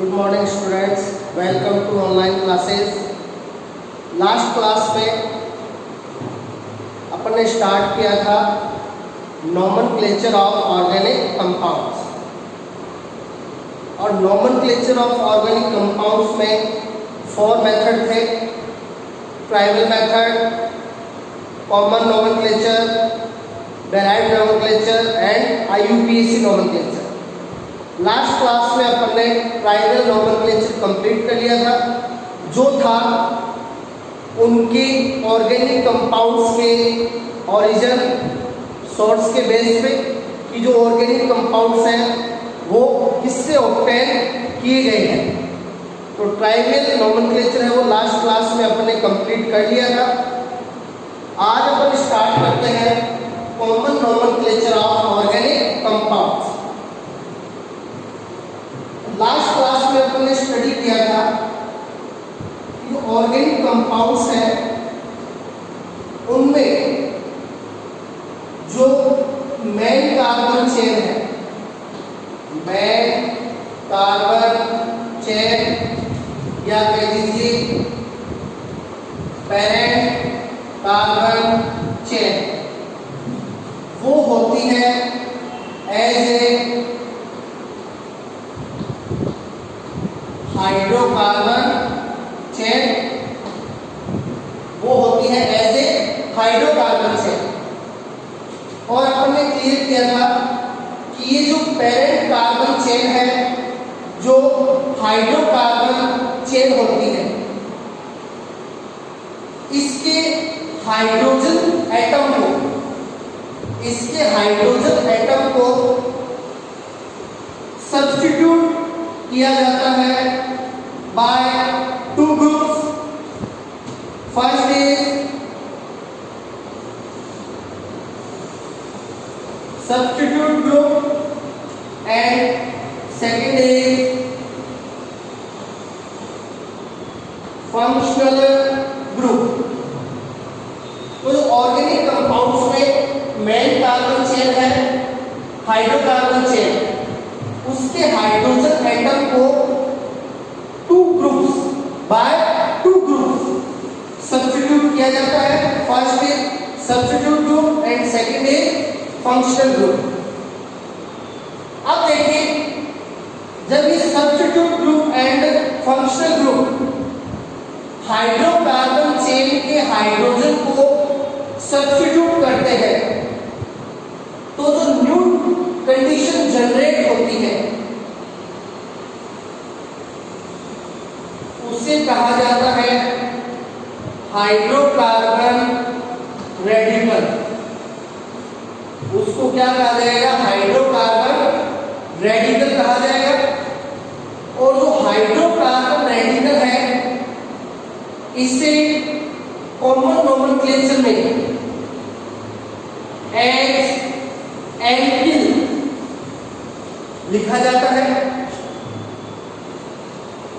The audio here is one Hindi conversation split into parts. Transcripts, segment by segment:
Good morning students, welcome to online classes. Last class में अपन ने स्टार्ट किया था नोमेनक्लेचर ऑफ ऑर्गेनिक कंपाउंड्स, और नोमेनक्लेचर ऑफ ऑर्गेनिक कंपाउंड्स में 4 मेथड थे: trivial method, common nomenclature, derived nomenclature and IUPAC nomenclature. Last class में अपन ने ट्राइबल नोमेनक्लेचर कंप्लीट कर लिया था, जो था उनके ऑर्गेनिक कंपाउंड्स के ओरिजिन सोर्स के बेस पे कि जो ऑर्गेनिक कंपाउंड्स हैं वो किससे ऑब्टेन किए गए हैं। तो ट्राइबल नोमेनक्लेचर है वो लास्ट क्लास में अपन ने कंप्लीट कर लिया था। आज अपन स्टार्ट करते हैं common nomenclature of organic compounds. Last class में अपन ने स्टडी किया था कि जो ऑर्गेनिक कंपाउंड्स हैं उनमें जो मेन कार्बन चेन है, मेन कार्बन चेन या कह लीजिए पेरेंट कार्बन चेन, वो होती है एज ए हाइड्रोकार्बन चेन, वो होती है एज ए हाइड्रोकार्बन चेन। और अपन ने क्लियर किया था कि ये जो पेरेंट कार्बन चेन है, जो हाइड्रोकार्बन चेन होती है, इसके हाइड्रोजन एटम को सब्स्टिट्यूट किया जाता है by 2 groups. First is substitute group and second is functional group. तो जो ऑर्गेनिक कंपाउंड्स में मेन कार्बन चेन है, हाइड्रोकार्बन चेन, उसके हाइड्रोजन एटम को 2 ग्रुप्स बाय 2 ग्रुप्स सब्स्टिट्यूट किया जाता है। First is substitute group and second is functional group. अब देखिए, जब ये substitute group and functional group hydrocarbon chain के हाइड्रोजन को सब्स्टिट्यूट करते हैं, तो जो न्यू कंडीशन जनरेट होती है उसे कहा जाता है हाइड्रोकार्बन रेडिकल। उसको क्या कहा जाएगा? हाइड्रोकार्बन रेडिकल कहा जाएगा। और जो हाइड्रोकार्बन रेडिकल है, इसे कॉमन नोमेनक्लेचर में एज एल्किल लिखा जाता है।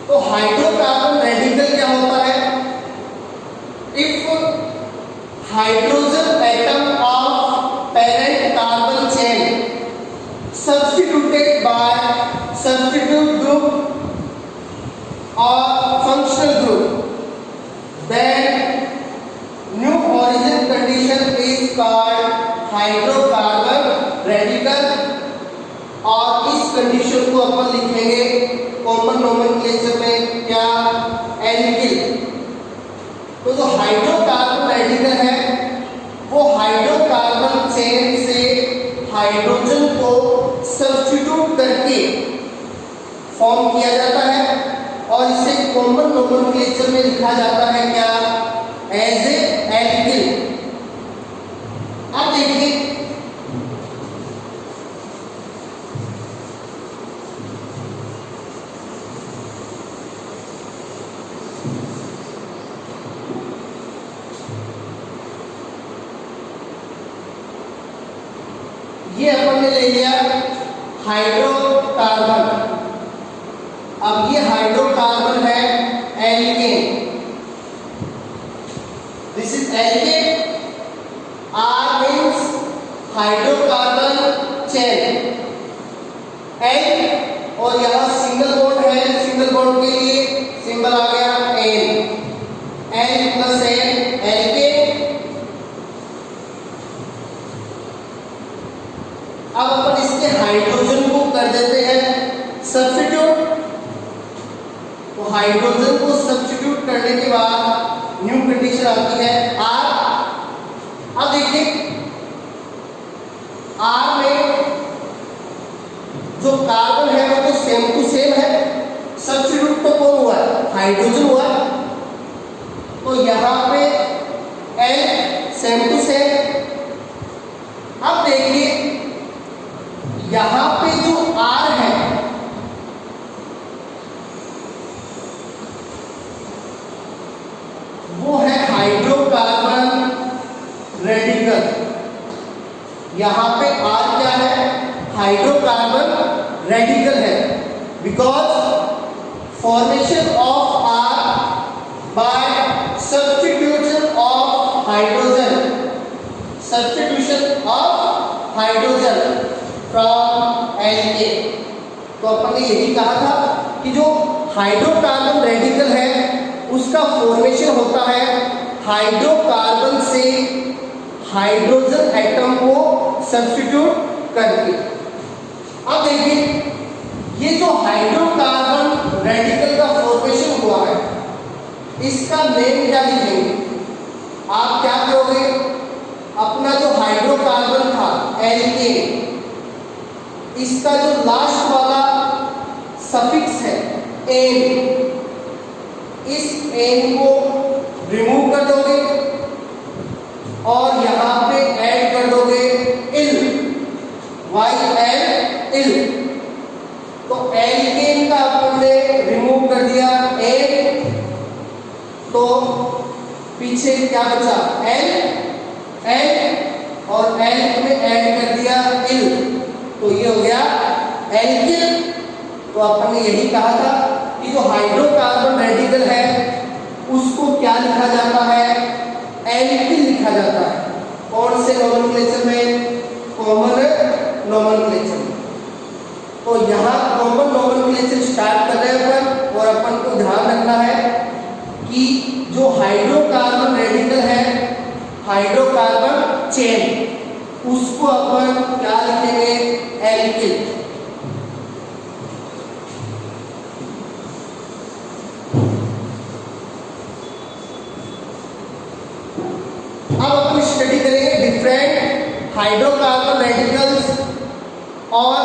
तो हाइड्रोकार्बन रेडिकल क्या होता है? If hydrogen atom of parent carbon chain substituted by substitute group और functional group, then new origin condition is called hydrocarbon radical. और इस कंडीशन को अपन लिखेंगे कॉमन नोमेनक्लेचर में क्या? एल्किल। तो जो हाइड्रोकार्बन रेडिकल है वो हाइड्रोकार्बन चेन से हाइड्रोजन को सब्स्टिट्यूट करके फॉर्म किया जाता है, और इसे कॉमन नोमेनक्लेचर में लिखा जाता है क्या? As a alkyl. अब देखिए, ये अपन ने ले लिया हाइड्रोकार्बन। अब ये हाइड्रोकार्बन है alkane. This is alkane. R means hydrocarbon chain. L और यहाँ सिंगल बॉन्ड है, बॉन्ड के लिए सिंबल आ गया N, N plus N, alkane. अब अपन इसके हाइड्रोजन को कर देते हैं सब्स्टिट्यूट। तो हाइड्रोजन को सब्स्टिट्यूट करने के बाद न्यू कंडीशन आती है R। अब देखिए R में जो कार्बन है वो तो सेम टू सेम है, सब्स्टिट्यूट तो कौन हुआ है, हाइड्रोजन हुआ है। तो यहाँ पे N सेम टू सेम। अब देखिए यहाँ पे जो R है वो है हाइड्रोकार्बन रेडिकल। यहाँ पे R क्या है, हाइड्रोकार्बन रेडिकल है, because formation of R by substitution of hydrogen, substitution of hydrogen from alkane. तो अपन ने यही कहा था कि जो हाइड्रोकार्बन रेडिकल है उसका फॉर्मेशन होता है हाइड्रोकार्बन से हाइड्रोजन एटम को सब्स्टिट्यूट करके। अब देखिए ये जो हाइड्रोकार्बन रेडिकल का फॉर्मेशन हुआ है इसका नेम क्या लिखेंगे, आप क्या करोगे, अपना जो हाइड्रोकार्बन था एल्केन, इसका जो लास्ट वाला सफिक्स है एन, इस एन को रिमूव कर दोगे और यहाँ पे ऐड कर दोगे इल, YL। तो एल्केन का अपन ने रिमूव कर दिया एन, तो पीछे क्या बचा N और N में ऐड कर दिया इल, तो ये हो गया एल्किल। तो अपन ने यही कहा था कि जो हाइड्रोकार्बन रेडिकल है उसको क्या लिखा जाता है, एल्किल लिखा जाता है। कौन से नोमेनक्लेचर में, कॉमन नोमेनक्लेचर में। तो यहाँ कॉमन नोमेनक्लेचर स्टार्ट कर रहे हैं अपन, और अपन को ध्यान रखना है कि जो हाइड्रोकार्बन रेडिकल है, हाइड्रोकार्बन चेन, उसको अपन क्या लिखेंगे, एल्किल। अब अपन स्टडी करेंगे डिफरेंट हाइड्रोकार्बन रेडिकल्स, और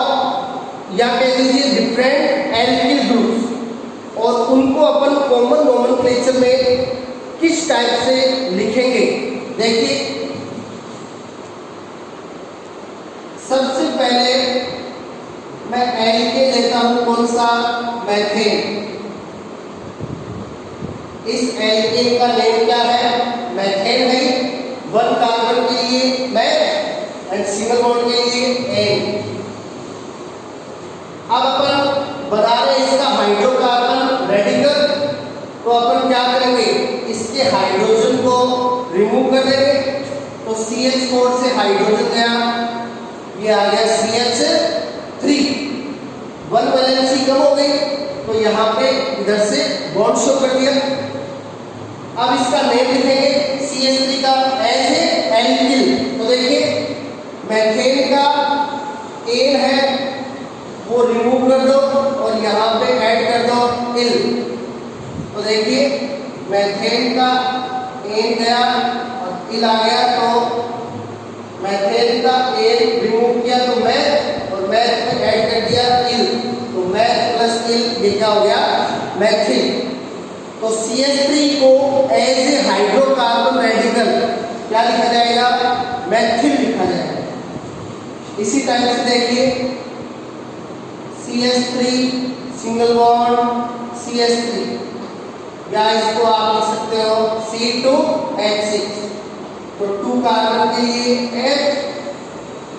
या कह लीजिए डिफरेंट एल्किल ग्रुप्स, और उनको अपन कॉमन नोमेनक्लेचर में किस टाइप से लिखेंगे। देखिए सबसे पहले मैं एल्केन लेता हूं, कौन सा, मैथेन। इस एल्केन का नेम क्या है, मैथेन है। 1 कार्बन के लिए मैथ एंड सिंगल बॉन्ड के लिए एन। अब अपन बना रहे इसका हाइड्रोकार्बन रेडिकल, तो अपन क्या करेंगे, इसके हाइड्रोजन को रिमूव कर देंगे। तो CH4 से हाइड्रोजन गया, ये आ गया CH3, 1 वैलेंसी कम हो गई, तो यहाँ पे इधर से बॉन्ड शो कर दिया। अब इसका नेम लिखेंगे CH3 का एज ए एल्किल। तो देखिए मैथेन का एन है वो रिमूव कर दो और यहाँ पे ऐड कर दो इल। तो देखिए मैथेन का एन गया और इल आ गया, तो मैथेन का एन रिमूव किया तो मैथ, और मैथ में ऐड कर दिया इल, तो मैथ प्लस इल ये क्या हो गया, मैथिल। तो CH3 को एज ए हाइड्रोकार्बन रेडिकल क्या लिखा जाएगा, मैथिल लिखा जाएगा। इसी टाइप से देखिए CH3 सिंगल बॉन्ड CH3, या इसको आप लिख सकते हो C2H6। तो 2 कार्बन के लिए H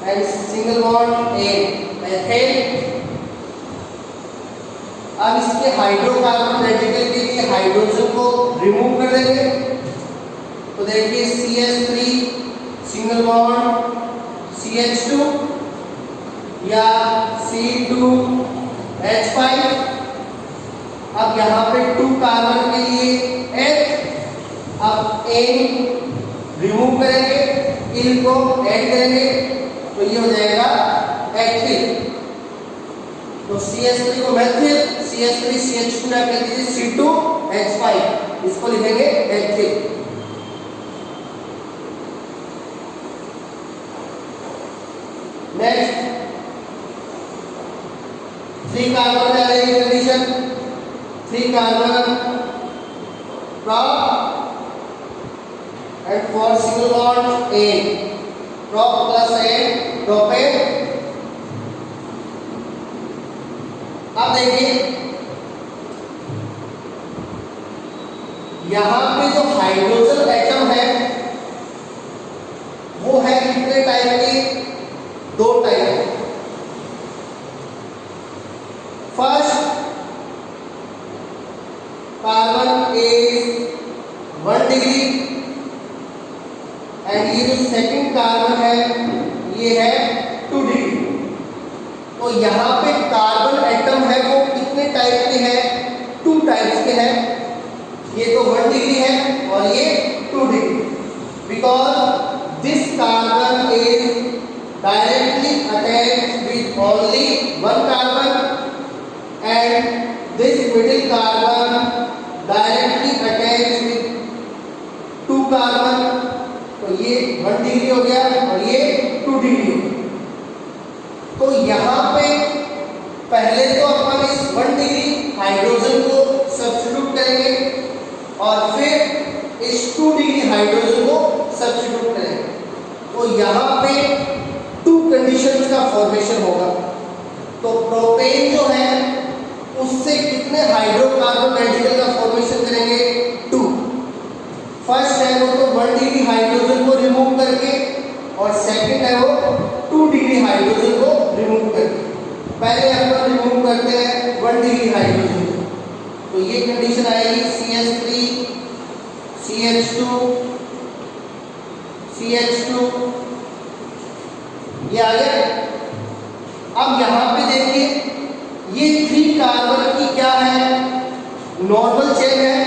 and single bond A, methane. अब इसके हाइड्रोकार्बन रेडिकल के लिए हाइड्रोजन को रिमूव कर देंगे। तो देखिए CH3 सिंगल बॉन्ड CH2 या C2H5। अब यहाँ पे 2 कार्बन के लिए H, अब N रिमूव करेंगे, इल को ऐड करेंगे तो ये हो जाएगा एथिल। तो CH3 को मेथिल, CH3 CH2 ना कह दीजिए C2H5, इसको लिखेंगे एथिल। नेक्स्ट 3 कार्बन में आ जाएगी condition, 3 carbon prop and for single bond N, prop plus N propane। अब देखिए यहां पे जो हाइड्रोजन एटम है वो है कितने टाइप के, 2 type. First carbon is 1 degree and ये जो सेकंड कार्बन है ये है 2 डिग्री। तो यहाँ पे कार्बन एटम है वो कितने टाइप के हैं, 2 टाइप्स के हैं। ये तो 1 डिग्री है और ये 2 degree, because this carbon is directly attached with only 1 carbon and this middle carbon directly attached with 2 carbon। तो ये 1 डिग्री हो गया और ये 2 डिग्री हो गया। तो यहाँ पे पहले तो अपन इस 1 डिग्री हाइड्रोजन को सब्स्टिट्यूट करेंगे और फिर इस 2 डिग्री हाइड्रोजन को सब्स्टिट्यूट करेंगे। तो यहाँ पे 2 कंडीशंस का फॉर्मेशन होगा। तो प्रोपेन जो है उससे कितने हाइड्रोकार्बन रेडिकल का फॉर्मेशन करेंगे, 2। फर्स्ट है वो तो 1 डिग्री हाइड्रोजन को रिमूव करके और सेकंड है वो 2 डिग्री हाइड्रोजन को रिमूव करके। पहले अपन रिमूव करते हैं 1 डिग्री हाइड्रोजन को, तो ये कंडीशन आएगी CH3 CH2 CH2, ये आ गया। अब यहाँ पे देखिए ये 3 कार्बन की क्या है, नॉर्मल चेन है।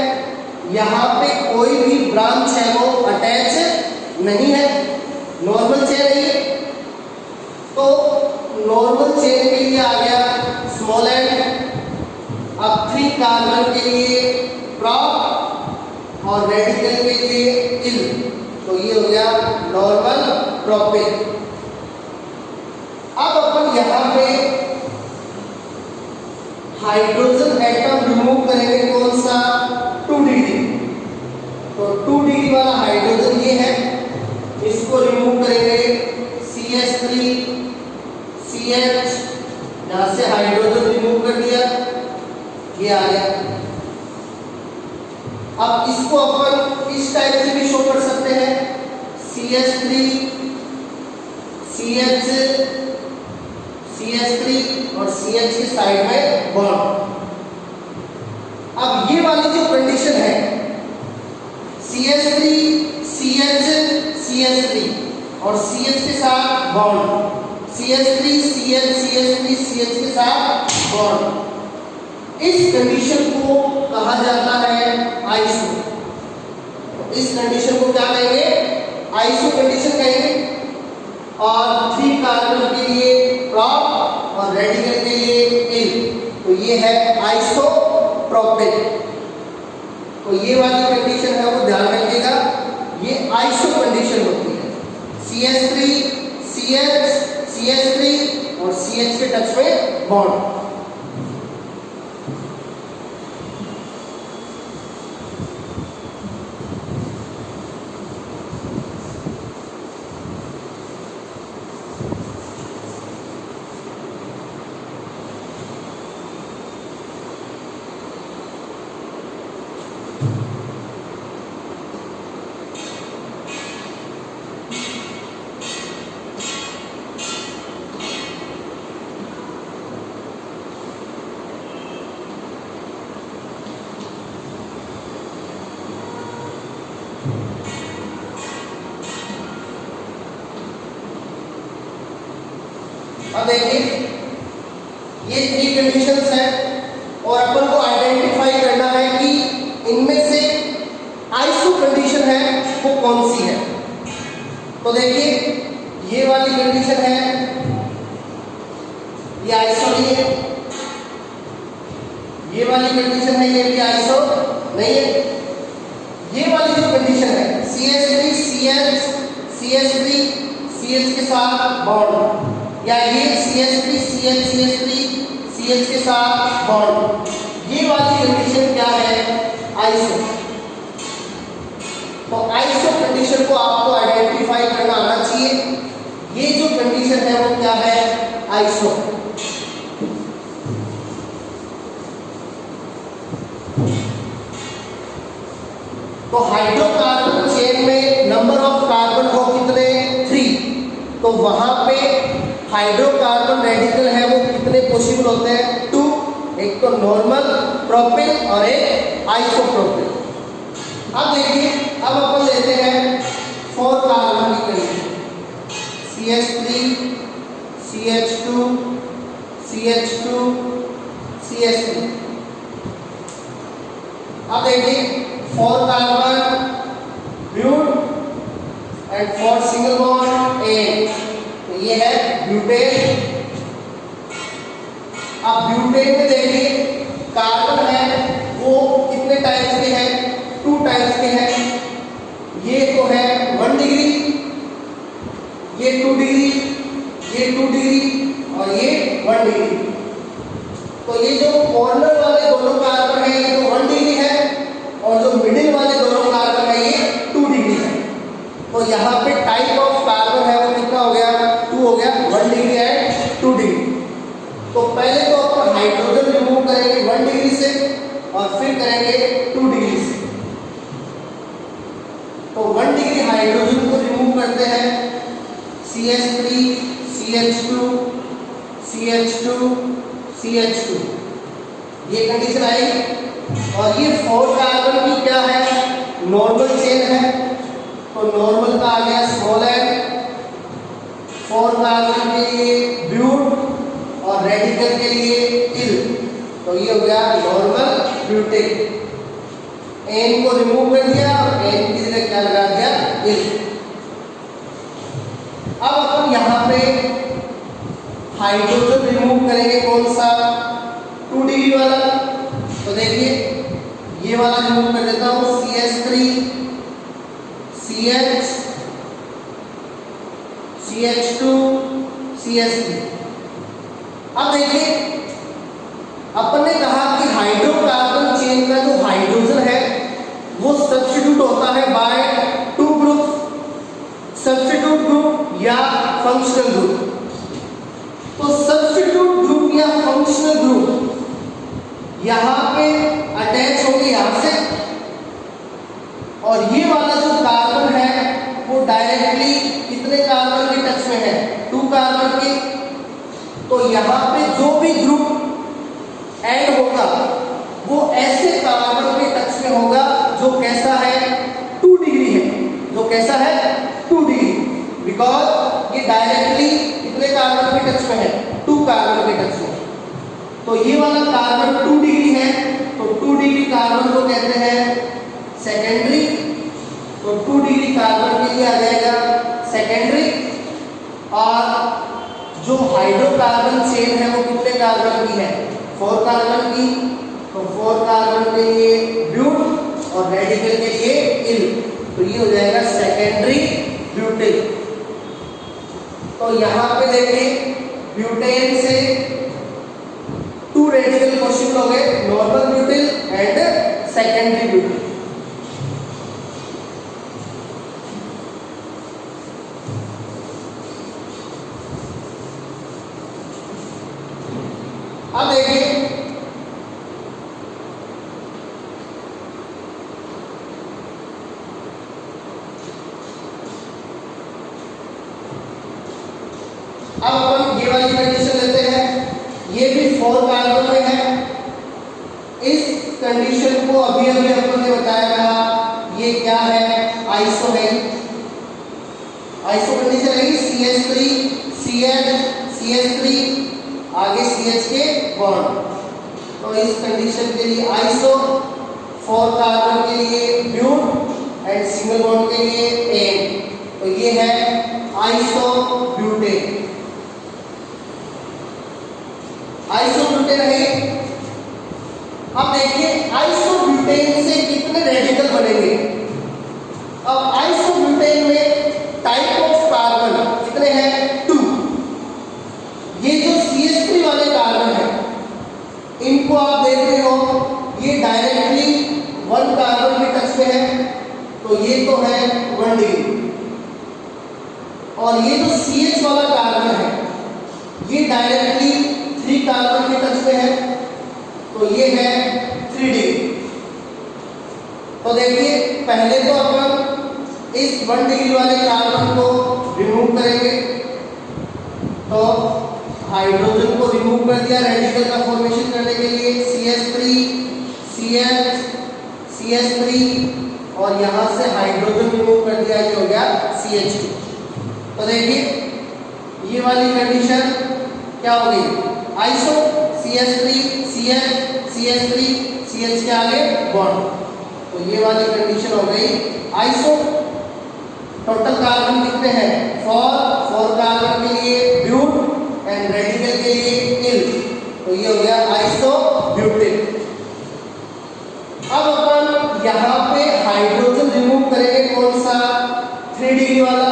यहाँ पे कोई भी ब्रांच है वो अटैच नहीं है, नॉर्मल चेन है ये। तो नॉर्मल चेन के लिए आ गया स्मॉल एन। अब 3 कार्बन के लिए प्रॉप और रेडिकल के लिए इल, तो ये हो गया नॉर्मल प्रोपेन। अब अपन यहाँ पे हाइड्रोजन एटम रिमूव करेंगे, कौन सा, 2 डिग्री। तो 2 डिग्री वाला हाइड्रोजन ये है, इसको रिमूव करेंगे CH3 CH, यहां से हाइड्रोजन रिमूव कर दिया, ये आ गया। अब इसको अपन इस टाइप से भी शो कर सकते हैं, CH3 CH CH3 और CH के साइड में बॉन्ड। अब ये वाली जो कंडीशन है CH3 CH CH3 और CH के साथ bond, CH3 CH CH3 CH के साथ बॉन्ड, इस कंडीशन को कहा जाता है आइसो। इस कंडीशन को क्या कहेंगे, आइसो कंडीशन कहेंगे। और 3 कार्बन के लिए प्रॉप और रेडिकल के लिए इल, तो ये है आइसोप्रोपेन। तो ये वाली कंडीशन है वो ध्यान रखिएगा, ये आइसो कंडीशन होती है। CH3 CH CH3 और CH के टच में बॉन्ड। अब देखिए ये 3 कंडीशंस हैं और अपन को आइडेंटिफाई वाली कंडीशन है, ये आइसो नहीं है। ये वाली कंडीशन है, ये भी आइसो नहीं है। ये वाली जो कंडीशन है CH3 CH CH3 CH के साथ बॉन्ड, या ये CH3 CH CH3 CH के साथ बॉन्ड, ये वाली कंडीशन क्या है? आइसो। तो आइसो कंडीशन को आपको आइडेंटिफाई करना आना चाहिए। ये जो कंडीशन है वो क्या है? आइसो। तो हाइड्रोकार्बन चेन में नंबर ऑफ कार्बन हो कितने? 3। तो वहां पे हाइड्रोकार्बन रेडिकल है वो कितने पॉसिबल होते हैं? 2। एक तो नॉर्मल प्रोपिल और एक आइसोप्रोपिल। अब देखिए, अब अपन लेते हैं 4 कार्बन की condition, CH3 CH2 CH2 CH3। अब देखिए 4 carbon but and 4 single bond A, तो ये है ब्यूटेन। अब ब्यूटेन में देखिए कार्बन है वो कितने टाइप्स के हैं? 2 टाइप्स के हैं। ये तो है 1 डिग्री, ये 2 डिग्री, ये 2 डिग्री और ये 1 डिग्री। तो ये जो कॉर्नर वाले दोनों कार्बन है ये तो 1 डिग्री है, और जो मिडिल वाले दोनों कार्बन है ये 2 डिग्री है। तो यहाँ पे टाइप ऑफ कार्बन है वो कितना हो गया? 2 हो गया, 1 डिग्री एंड 2 डिग्री। तो पहले तो अपन हाइड्रोजन रिमूव करेंगे 1 डिग्री से और फिर करेंगे 2 डिग्री से। तो 1 डिग्री हाइड्रोजन को रिमूव करते हैं, CH3 CH2 CH2 CH2, ये कंडीशन आई। और ये 4 कार्बन की क्या है? नॉर्मल चेन है, तो नॉर्मल का आ गया स्मॉल n, 4 कार्बन के लिए ब्यूट और रेडिकल के लिए इल, तो ये हो गया नॉर्मल ब्यूटेन। n को रिमूव कर दिया और n की जगह क्या लगा दिया? इल। अब अपन यहाँ पे हाइड्रोजन रिमूव करेंगे, कौन सा? 2 डिग्री वाला। तो देखिए ये वाला रिमूव कर देता हूं, CH3 CH CH2 CH3। अब देखिए अपन ने कहा कि हाइड्रोकार्बन चेन का जो हाइड्रोजन है वो सब्स्टिट्यूट होता है बाय 2 ग्रुप, सब्स्टिट्यूट ग्रुप या फंक्शनल ग्रुप। तो सब्स्टिट्यूट ग्रुप या फंक्शनल ग्रुप यहाँ पे अटैच होंगे यहाँ से, और ये वाला जो कार्बन है वो डायरेक्टली कितने कार्बन के टच में है? 2 कार्बन के। तो यहाँ पे जो भी ग्रुप ऐड होगा वो ऐसे कार्बन के टच में होगा जो कैसा है? 2 डिग्री है, जो कैसा है? 2 डिग्री, बिकॉज ये डायरेक्टली कितने कार्बन के टच में है? 2 कार्बन के टच में। तो ये वाला कार्बन 2 डिग्री है, तो 2 डिग्री कार्बन को कहते हैं सेकेंडरी। तो 2 डिग्री कार्बन के लिए आ जाएगा सेकेंडरी। और जो हाइड्रोकार्बन चेन है वो कितने कार्बन की है? 4 कार्बन की। तो 4 कार्बन के लिए ब्यूट और रेडिकल के लिए इल, तो ये हो जाएगा सेकेंडरी ब्यूटेन। तो यहाँ पे देखिए ब्यूटेन से 2 रेडिकल पॉसिबल हो गए, normal butane and secondary butane. अब देखिए अब अपन ये वाली कंडीशन लेते हैं, ये भी 4 कार्बन में है। इस कंडीशन को अभी अभी अपन ने बताया था, ये क्या है? आइसो है। आइसो कंडीशन है CH3 CH CH3 आगे CH के बॉन्ड। तो इस कंडीशन के लिए आइसो, 4 कार्बन के लिए ब्यूट एंड सिंगल बॉन्ड के लिए एन। तो ये है आइसोब्यूटेन। आइसोब्यूटेन है। अब देखिए आइसोब्यूटेन से कितने रेडिकल बनेंगे। अब आइसोब्यूटेन में टाइप ऑफ कार्बन कितने हैं? 2। ये जो CH3 वाले कार्बन है इनको आप देख रहे हो, ये डायरेक्टली 1 कार्बन के टच में है, तो ये तो है 1 डिग्री। और ये जो CH वाला कार्बन है ये डायरेक्टली 3 कार्बन के टच में है, तो ये है 3 डिग्री। तो देखिए पहले तो अपन इस 1 डिग्री वाले कार्बन को रिमूव करेंगे, तो हाइड्रोजन को रिमूव कर दिया रेडिकल का फॉर्मेशन करने के लिए, CH3 CH CH3 और यहाँ से हाइड्रोजन रिमूव कर दिया, ये हो गया CH2। तो देखिए ये वाली कंडीशन क्या हो गई? Iso CH3 CH CH3 CH के आगे बॉन्ड, तो ये वाली कंडीशन हो गई आइसो। टोटल कार्बन कितने हैं? 4 कार्बन के लिए ब्यूट एंड रेडिकल के लिए इल, तो ये हो गया आइसोब्यूटेन। अब अपन यहाँ पे हाइड्रोजन रिमूव करेंगे, कौन सा? 3 डिग्री वाला।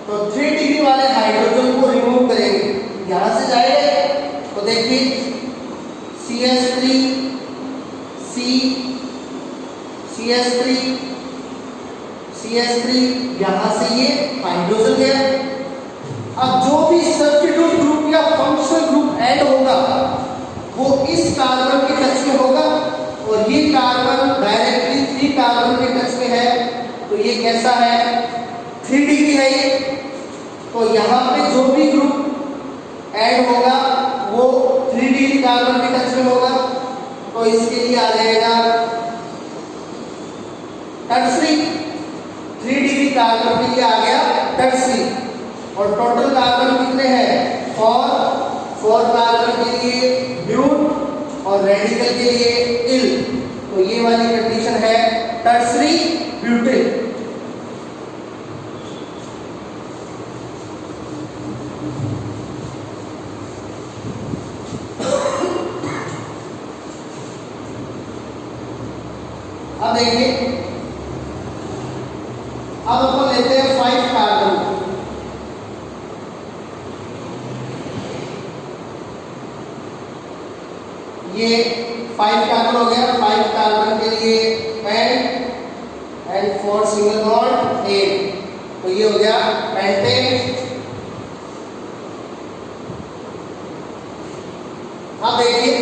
तो 3 डिग्री वाले हाइड्रोजन को रिमूव करेंगे, यहां से जाएगा तो देखिए CH3 CH3 CH3 यहां से ये हाइड्रोजन गया। अब जो भी सब्स्टिट्यूट ग्रुप या फंक्शनल ग्रुप ऐड होगा वो इस कार्बन के टच में होगा, और ये कार्बन डायरेक्टली 3 कार्बन के टच में है, तो ये कैसा है? 3 डिग्री है ये। तो यहाँ पे जो भी ग्रुप ऐड होगा वो 3 डिग्री कार्बन के टच में होगा, तो इसके लिए आ जाएगा टर्सरी। 3 डिग्री कार्बन के लिए आ गया टर्सरी। और टोटल कार्बन कितने हैं? 4 कार्बन के लिए ब्यूट और रेडिकल के लिए इल, तो ये वाली कंडीशन है टर्सरी ब्यूटेन। अब देखिए अब अपन लेते हैं 5 कार्बन। ये 5 कार्बन हो गया। 5 कार्बन के लिए एंड 4 सिंगल बॉन्ड ए, तो ये हो गया पेंटेन। अब देखिए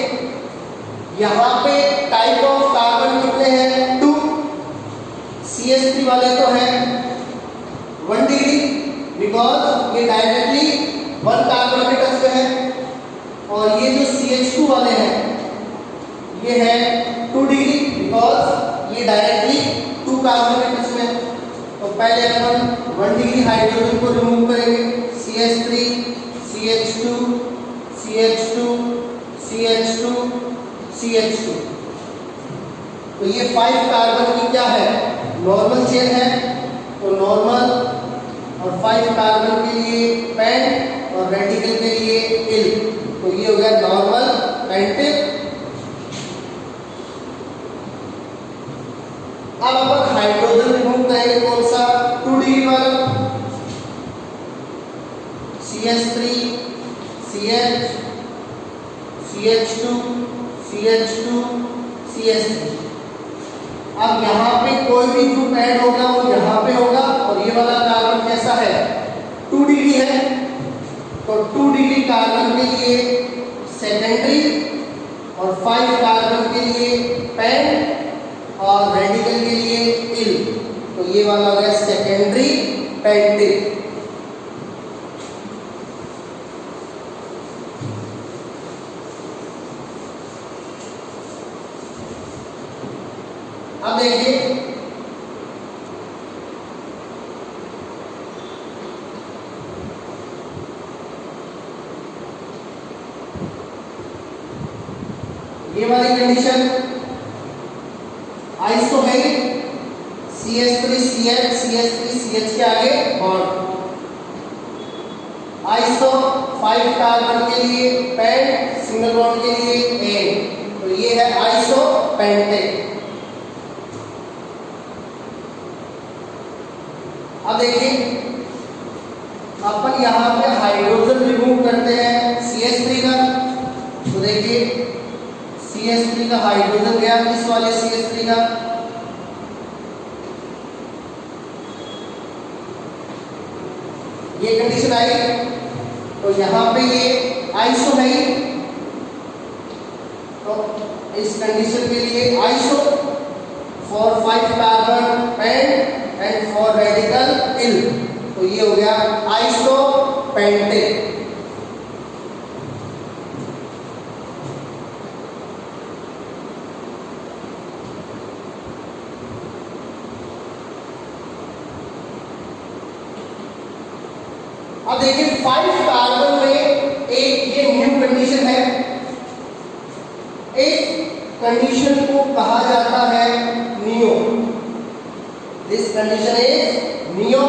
यहाँ पे टाइप ऑफ कार्बन कितने हैं? 2। CH3 वाले तो हैं 1 डिग्री, बिकॉज ये डायरेक्टली 1 कार्बन के टच में है, और ये जो CH2 वाले हैं ये है 2 डिग्री, बिकॉज ये डायरेक्टली 2 कार्बन के टच में है। तो पहले अपन 1 डिग्री हाइड्रोजन को रिमूव करेंगे, CH3 CH2 CH2 CH2 CH2। तो ये 5 कार्बन की क्या है? नॉर्मल चेन है, तो नॉर्मल, और 5 कार्बन के लिए पेंट और रेडिकल के लिए इल, तो ये हो गया नॉर्मल पेंटेन। अब अपन हाइड्रोजन रिमूव करेंगे, कौन सा? 2 डिग्री वाला, CH3 CH CH2 CH2 CH3। अब यहाँ पे कोई भी ग्रुप ऐड होगा वो यहाँ पे होगा, और ये वाला कार्बन कैसा है? 2 डिग्री है, तो 2 डिग्री कार्बन के लिए सेकेंडरी, और 5 कार्बन के लिए पेंट और रेडिकल के लिए इल, तो ये वाला हो गया सेकेंडरी पेंटेन। अब देखिए ये वाली कंडीशन आइसो है, CH3 CH CH के आगे बॉन्ड। आइसो 5 कार्बन के लिए पेंट, सिंगल बॉन्ड के लिए एन, तो ये है आइसो पेंटेन। अब देखिए अपन यहाँ पे हाइड्रोजन रिमूव करते हैं CH3 का, तो देखिए CH3 का हाइड्रोजन गया इस वाले CH3 का, ये कंडीशन आई, तो यहाँ पे ये आइसो है, तो इस कंडीशन के लिए iso for 5 carbon pent and for radical yl, तो ये हो गया आइसो पेंटेन। अब देखिए 5 कार्बन में एक ये न्यू कंडीशन है, इस कंडीशन को कहा जाता है neo. This condition is neo.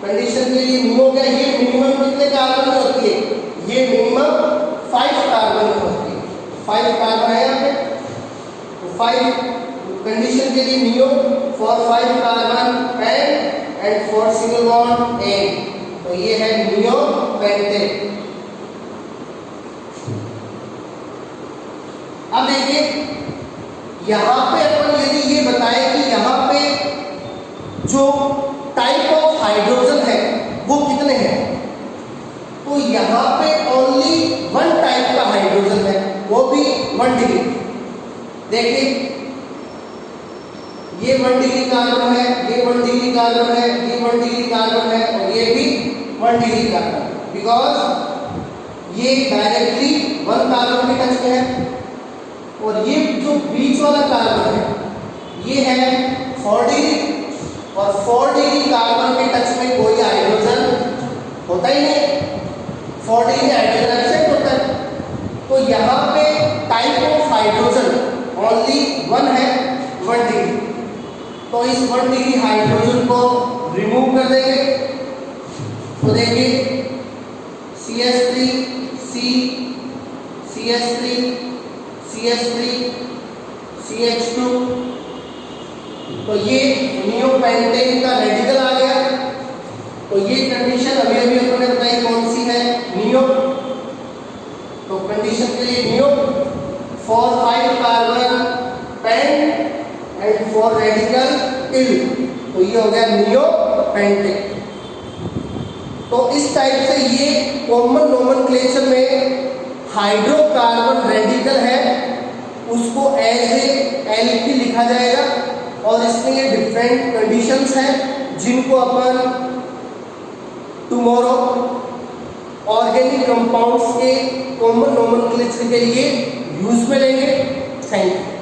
Condition के लिए नियो क्या, ये मिनिमम कितने कार्बन में होती है, ये मिनिमम 5 कार्बन में होती है। 5 कार्बन है यहाँ पे, तो 5 कंडीशन के लिए neo for 5 carbon pent and four single bond एन, तो ये है नियो पेंटेन। अब देखिए यहाँ पे अपन यदि ये बताए कि यहाँ पे जो टाइप ऑफ हाइड्रोजन है वो कितने हैं, तो यहाँ पे ओनली 1 टाइप का हाइड्रोजन है, वो भी 1 डिग्री। देखिए ये 1 डिग्री कार्बन है, ये 1 डिग्री कार्बन है, ये 1 डिग्री कार्बन है, और ये भी 1 डिग्री कार्बन, बिकॉज ये डायरेक्टली 1 कार्बन के टच में है, और ये जो बीच वाला कार्बन है ये है 4 डिग्री, और 4 डिग्री कार्बन के टच में कोई हाइड्रोजन होता ही नहीं, 4 डिग्री हाइड्रोजन एब्सेंट होता है। तो यहाँ पे टाइप ऑफ हाइड्रोजन ओनली 1 है, 1 डिग्री, तो इस 1 डिग्री हाइड्रोजन को रिमूव कर देंगे। तो देखिए CH3 C, CH3 CH3 CH2, तो ये नियोपेंटेन का रेडिकल आ गया। तो ये कंडीशन अभी अभी अपने बताई कौन सी है, नियो। तो कंडीशन के लिए neo for 5 carbon pent and for radical yl, तो ये हो गया नियोपेंटेन। तो इस टाइप से ये कॉमन नोमेनक्लेचर में हाइड्रोकार्बन रेडिकल है उसको एज ए एल्की लिखा जाएगा, और इसमें ये डिफरेंट कंडीशंस हैं जिनको अपन टुमारो ऑर्गेनिक कंपाउंड्स के कॉमन नोमेनक्लेचर के लिए यूज में लेंगे। Thank you.